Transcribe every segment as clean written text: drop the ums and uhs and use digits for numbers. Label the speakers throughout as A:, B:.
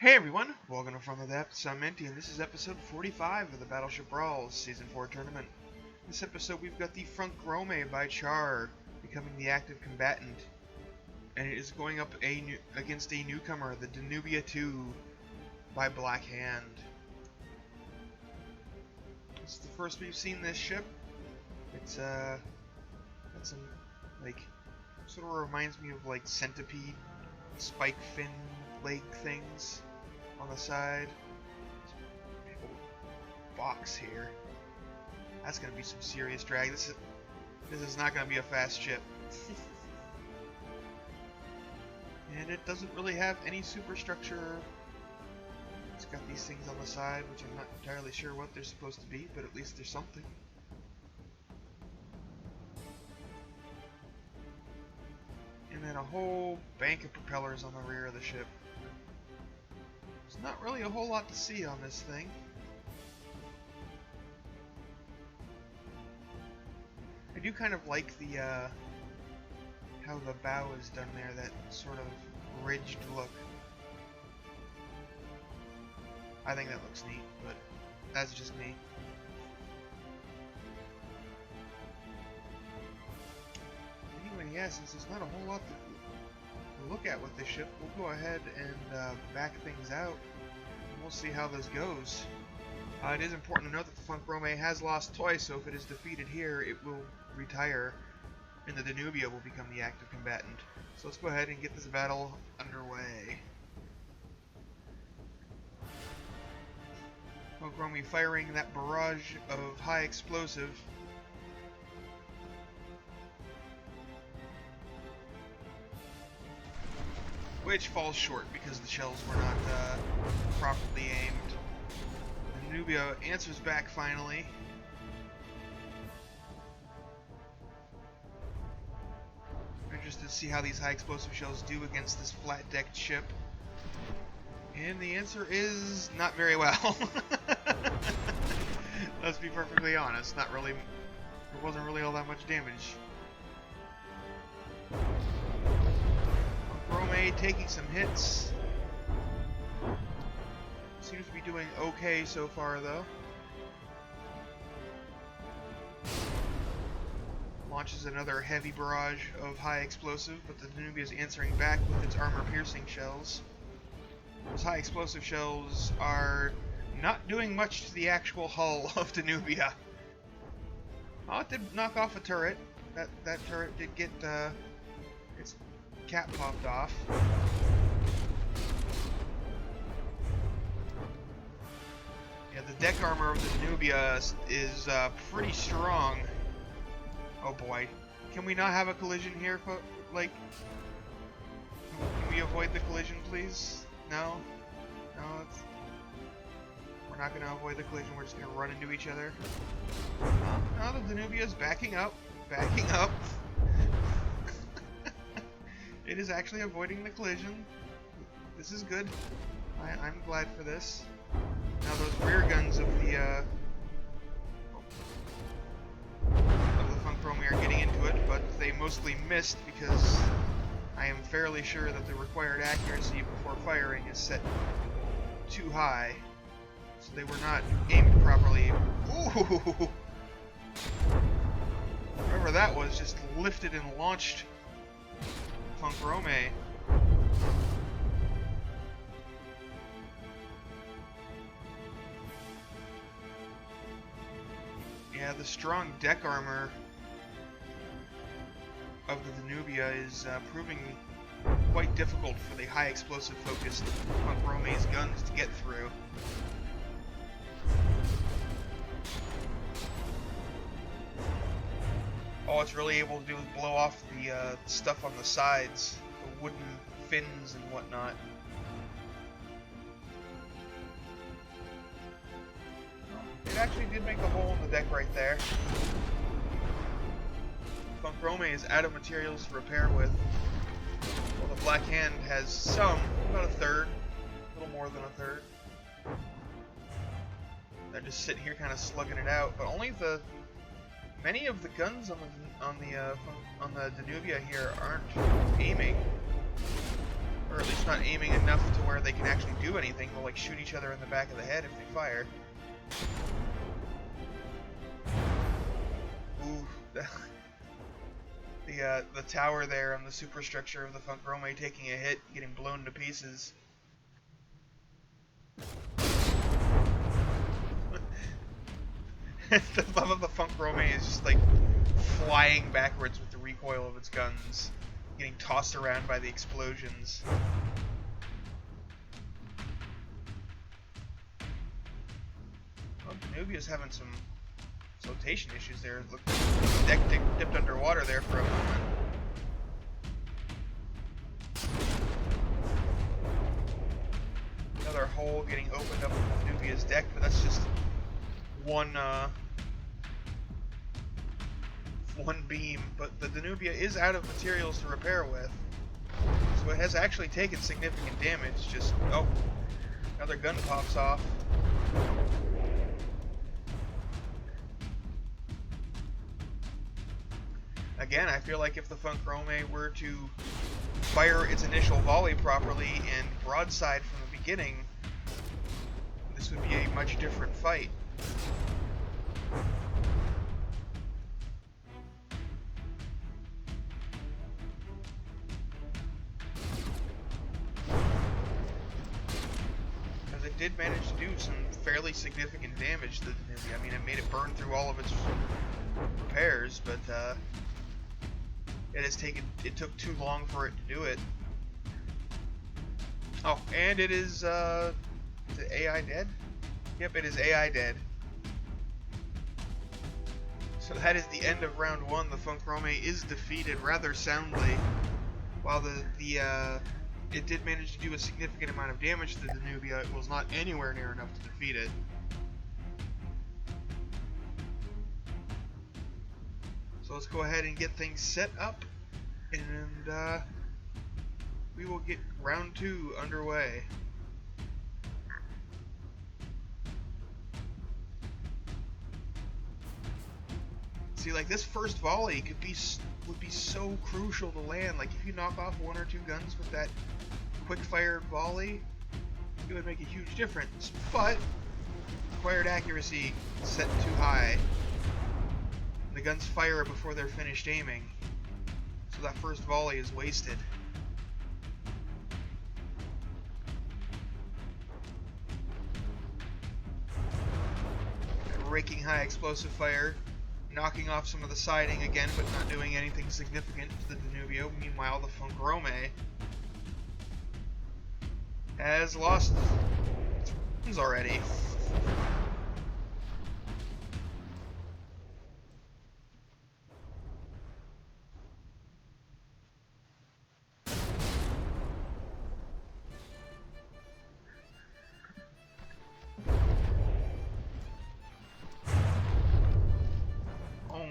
A: Hey everyone, welcome to From the Depths. I'm Minty, and this is episode 45 of the Battleship Brawls Season 4 tournament. In this episode, we've got the Funkrome by Char becoming the active combatant, and it is going up against a newcomer, the Danubia 2 by Black Hand. This is the first we've seen this ship. It's got some, sort of reminds me of like centipede, spike fin leg things on the side. Big old box here. That's gonna be some serious drag. This is not gonna be a fast ship. And it doesn't really have any superstructure. It's got these things on the side, which I'm not entirely sure what they're supposed to be, but at least there's something. And then a whole bank of propellers on the rear of the ship. There's not really a whole lot to see on this thing. I do kind of like the how the bow is done there, that sort of ridged look. I think that looks neat, but that's just me. Anyway, yeah, since there's not a whole lot to look at with this ship, we'll go ahead and back things out, and we'll see how this goes. It is important to note that the Funkrome has lost twice, so if it is defeated here, it will retire, and the Danubia will become the active combatant. So let's go ahead and get this battle underway. Funkrome firing that barrage of high explosive. Which falls short because the shells were not properly aimed. The Danubia answers back finally. I'm interested to see how these high explosive shells do against this flat-decked ship. And the answer is not very well. Let's be perfectly honest. Not really. There wasn't really all that much damage. Funkrome taking some hits. Seems to be doing okay so far, though. Launches another heavy barrage of high explosive, but the Danubia is answering back with its armor-piercing shells. Those high explosive shells are not doing much to the actual hull of Danubia. Oh, it did knock off a turret. That turret did get its cap popped off. Yeah, the deck armor of the Danubia is pretty strong. Oh boy. Can we not have a collision here? Like, can we avoid the collision, please? No? No, we're not going to avoid the collision. We're just going to run into each other. No, the Danubia is backing up. Backing up. It is actually avoiding the collision. This is good. I'm glad for this. Now those rear guns of the Funkrome are getting into it, but they mostly missed because I am fairly sure that the required accuracy before firing is set too high, so they were not aimed properly. Ooh! Whatever that was just lifted and launched Funkrome. Yeah, the strong deck armor of the Danubia is proving quite difficult for the high explosive focused Funkrome's guns to get through. All it's really able to do is blow off the stuff on the sides, the wooden fins and whatnot. It actually did make a hole in the deck right there. Funkrome is out of materials to repair with. Well, the Black Hand has some, about a third, a little more than a third. They're just sitting here kind of slugging it out, but only many of the guns on the Danubia here aren't aiming, or at least not aiming enough to where they can actually do do anything. They'll like shoot each other in the back of the head if they fire. Ooh, the tower there on the superstructure of the Funkrome taking a hit, getting blown to pieces. The love of the Funkrome is just like flying backwards with the recoil of its guns, getting tossed around by the explosions. Well, Danubia's having some flotation issues there. Look, the deck dipped underwater there for a moment. Another hole getting opened up in Danubia's deck, but that's just one beam. But the Danubia is out of materials to repair with, so it has actually taken significant damage. Just another gun pops off. Again, I feel like if the Funkrome were to fire its initial volley properly and broadside from the beginning, this would be a much different fight. Because it did manage to do some fairly significant damage to the Danubia. I mean, it made it burn through all of its repairs, but it took too long for it to do it. Oh, and it is the AI dead? Yep, it is AI dead. So that is the end of round one. The Funkrome is defeated rather soundly. While it did manage to do a significant amount of damage to the Danubia, it was not anywhere near enough to defeat it. So let's go ahead and get things set up, and we will get round two underway. See, like, this first volley would be so crucial to land. Like, if you knock off one or two guns with that quick-fired volley, it would make a huge difference. But required accuracy set too high. The guns fire before they're finished aiming, so that first volley is wasted. Raking high explosive fire, knocking off some of the siding again, but not doing anything significant to the Danubia. Meanwhile, the Funkrome has lost its guns already.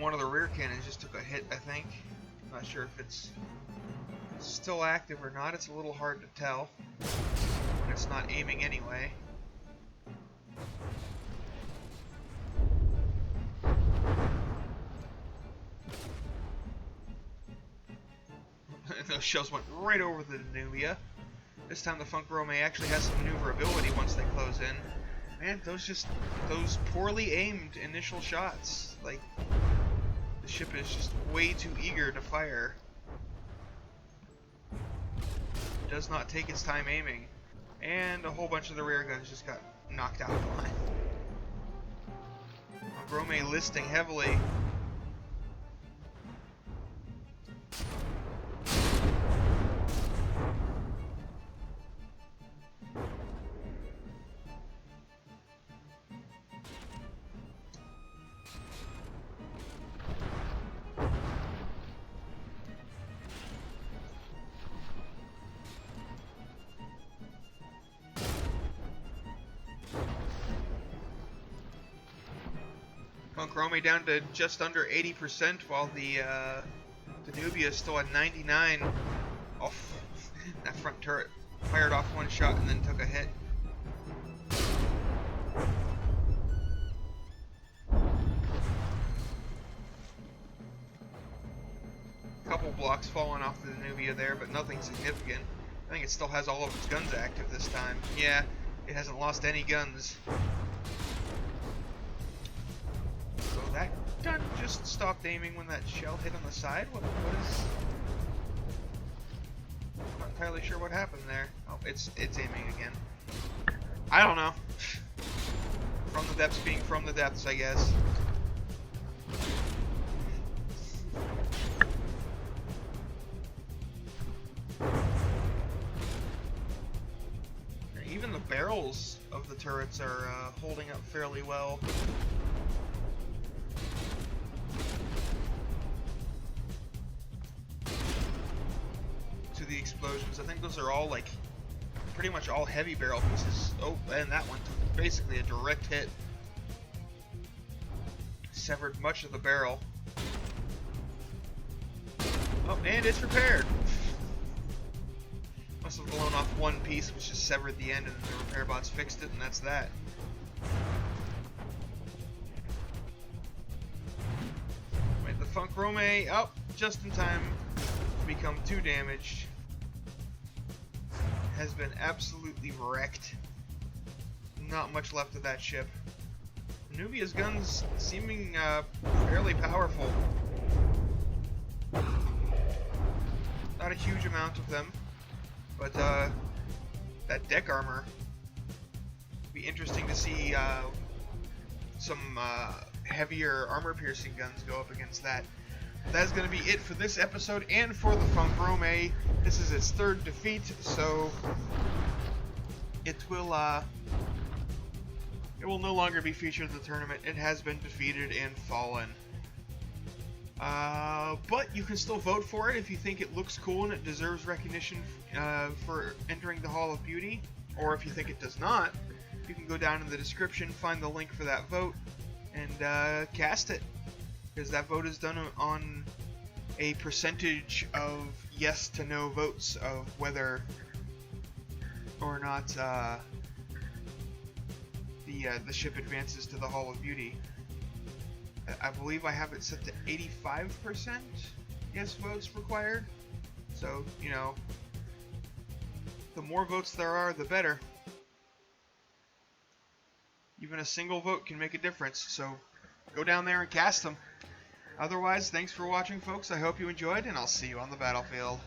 A: One of the rear cannons just took a hit, I think. I'm not sure if it's still active or not. It's a little hard to tell when it's not aiming anyway. Those shells went right over the Danubia. This time the Funkrome actually has some maneuverability once they close in. Man, those poorly aimed initial shots. Like, the ship is just way too eager to fire. It does not take its time aiming. And a whole bunch of the rear guns just got knocked out of line. Funkrome listing heavily. Funkrome down to just under 80%, while the Danubia is still at 99. Off that front turret fired off one shot and then took a hit. Couple blocks falling off the Danubia there, but nothing significant. I think it still has all of its guns active this time. Yeah, it hasn't lost any guns. So that gun just stopped aiming when that shell hit on the side? What is... I'm not entirely sure what happened there. Oh, it's aiming again. I don't know. From the depths being from the depths, I guess. Even the barrels of the turrets are holding up fairly well. To the explosions. I think those are all like pretty much all heavy barrel pieces. Oh, and that one took basically a direct hit. Severed much of the barrel. Oh, and it's repaired. Must have blown off one piece, which just severed the end, and the repair bots fixed it, and that's that. Wait, the Funkrome up just in time to become 2 damaged. Has been absolutely wrecked. Not much left of that ship. Danubia's guns seeming fairly powerful. Not a huge amount of them, but that deck armor, be interesting to see some heavier armor-piercing guns go up against that. That's going to be it for this episode and for the Funkrome. This is its 3rd defeat, so it will no longer be featured in the tournament. It has been defeated and fallen. But you can still vote for it if you think it looks cool and it deserves recognition for entering the Hall of Beauty. Or if you think it does not, you can go down in the description, find the link for that vote, and cast it. Because that vote is done on a percentage of yes to no votes of whether or not the ship advances to the Hall of Beauty. I believe I have it set to 85% yes votes required. So, you know, the more votes there are, the better. Even a single vote can make a difference, so go down there and cast them. Otherwise, thanks for watching, folks. I hope you enjoyed, and I'll see you on the battlefield.